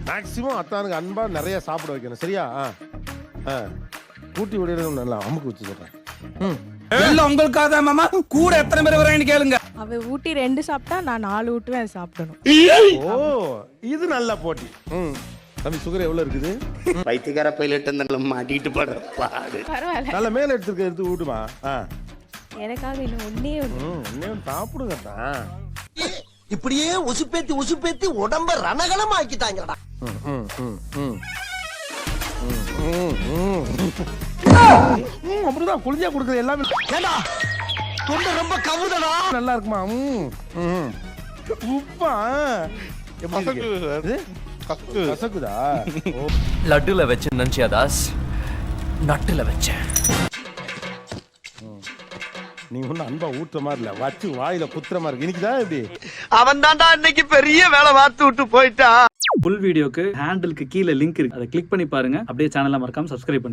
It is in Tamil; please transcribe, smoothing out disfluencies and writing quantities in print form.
மேக்ஸிமம் அத்தானுக்கு அன்பா நிறைய சாப்பிட வைக்கணும். சரியா? கூட்டி விடுறது நல்லா அமுக்கு வச்சு சொல்றேன். எல்லாம் உங்களுக்காக தான் மாமா. கூட எத்தனை பேர் வரேன்னு கேளுங்க. அவ ஊட்டி 2 சாப்பிட்டா நான் 4 ஊட்டுவேன் சாப்பிடணும். ஓ இது நல்ல போட்டி. தம்பி சுகர் எவ்வளவு இருக்குது? வைத்தியக்கார பைலட் அந்த மாட்டிட்டு படுற பாடு. பரவாயில்ல. நல்ல மேல எடுத்து ஊட்டுமா. எனக்காக இன்னும் ஒன்னே சாப்பிடுங்க தான். இப்படியே உசுப்பேத்தி உடம்ப ரணகலம் ஆக்கிட்டாங்கடா. அப்படிதான் குளிஞ்சா கொடுக்குறது எல்லாமே. தொண்டை ரொம்ப கவுதடா. நல்லா இருக்குமா? உப்பா கசக்குதா? லட்டுல வச்சு நினைச்சியா தாஸ்? நட்டுல வச்சேன். நீ ஒன்னும் அன்பா ஊட்டுற மாதிரி இல்ல, வச்சு வாயில குத்துற மாதிரி இருக்கு. இன்னைக்குதான் இப்படி அவன் தான்டா இன்னைக்கு பெரிய வேலை பார்த்து விட்டு போயிட்டான். ஃபுல் வீடியோக்கு ஹேண்டிலுக்கு கீழே லிங்க் இருக்கு, அதை கிளிக் பண்ணி பாருங்க. அப்படியே சேனலை மறக்காம சப்ஸ்கிரைப் பண்ணிருங்க.